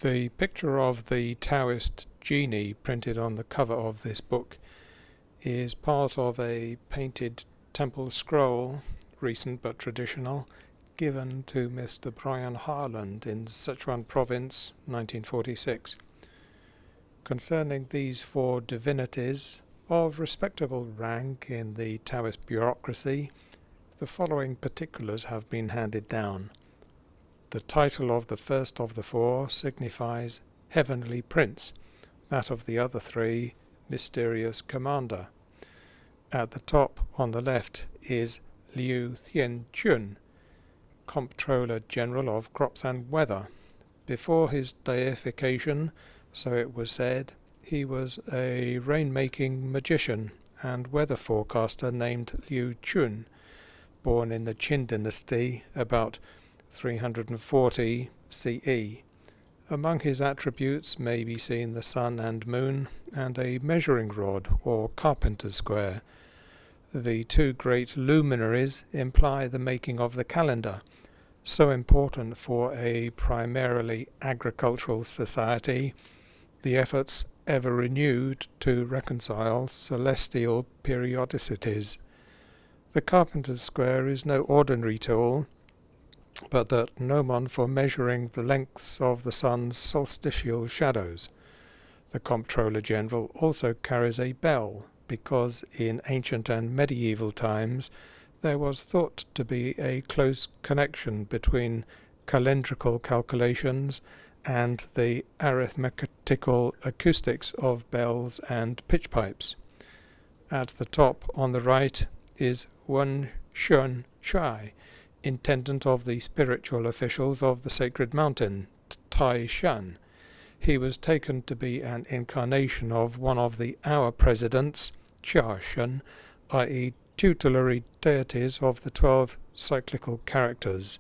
The picture of the Taoist genie printed on the cover of this book is part of a painted temple scroll, recent but traditional, given to Mr. Brian Harland in Sichuan Province, 1946. Concerning these four divinities of respectable rank in the Taoist bureaucracy, the following particulars have been handed down. The title of the first of the four signifies Heavenly Prince, that of the other three, Mysterious Commander. At the top on the left is Liu Tianchun, Comptroller General of Crops and Weather. Before his deification, so it was said, he was a rain-making magician and weather forecaster named Liu Chun, born in the Qin dynasty about 340 CE. Among his attributes may be seen the sun and moon and a measuring rod or carpenter's square. The two great luminaries imply the making of the calendar, so important for a primarily agricultural society, the efforts ever renewed to reconcile celestial periodicities. The carpenter's square is no ordinary tool, but the gnomon for measuring the lengths of the sun's solstitial shadows. The Comptroller General also carries a bell, because in ancient and medieval times there was thought to be a close connection between calendrical calculations and the arithmetical acoustics of bells and pitch pipes. At the top on the right is Wen Shun Shai, intendant of the spiritual officials of the sacred mountain, Tai Shan. He was taken to be an incarnation of one of the Hour Presidents, Chia Shen, i.e. tutelary deities of the 12 cyclical characters.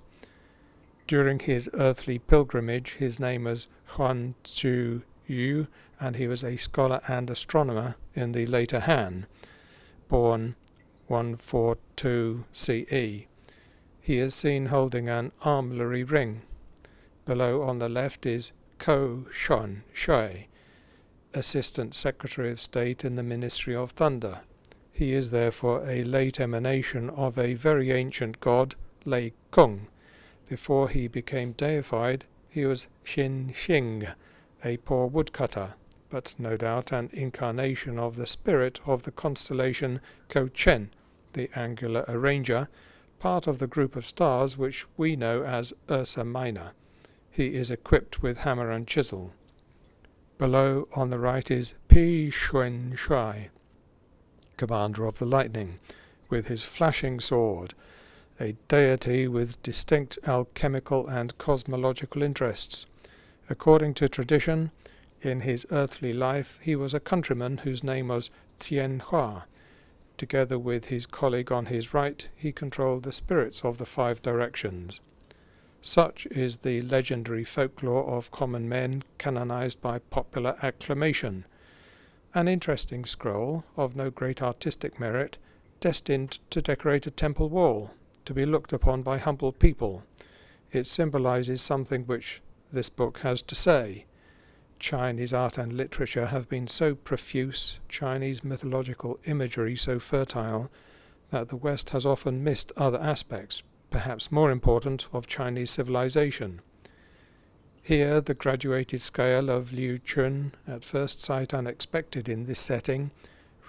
During his earthly pilgrimage, his name was Huan Tzu Yu, and he was a scholar and astronomer in the later Han, born 142 CE. He is seen holding an armillary ring. Below on the left is Ko Shun Shui, Assistant Secretary of State in the Ministry of Thunder. He is therefore a late emanation of a very ancient god, Lei Kung. Before he became deified, he was Xin Xing, a poor woodcutter, but no doubt an incarnation of the spirit of the constellation Ko Chen, the angular arranger, part of the group of stars which we know as Ursa Minor. He is equipped with hammer and chisel. Below on the right is Pi Xuan Shui, Commander of the Lightning, with his flashing sword, a deity with distinct alchemical and cosmological interests. According to tradition, in his earthly life he was a countryman whose name was Tian Hua. Together with his colleague on his right, he controlled the spirits of the 5 directions. Such is the legendary folklore of common men canonized by popular acclamation. An interesting scroll, of no great artistic merit, destined to decorate a temple wall, to be looked upon by humble people. It symbolizes something which this book has to say. Chinese art and literature have been so profuse, Chinese mythological imagery so fertile, that the West has often missed other aspects, perhaps more important, of Chinese civilization. Here the graduated scale of Liu Chun, at first sight unexpected in this setting,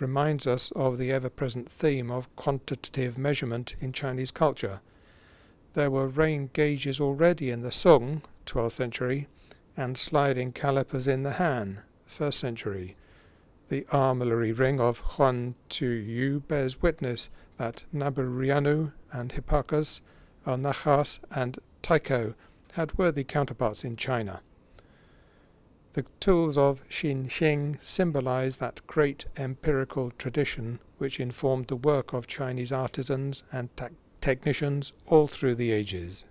reminds us of the ever-present theme of quantitative measurement in Chinese culture. There were rain gauges already in the Song, 12th century, and sliding calipers in the Han, 1st century. The armillary ring of Huan Tzu Yu bears witness that Naburianu and Hipparchus, Al-Nakhas and Tycho had worthy counterparts in China. The tools of Xin Xing symbolize that great empirical tradition which informed the work of Chinese artisans and technicians all through the ages.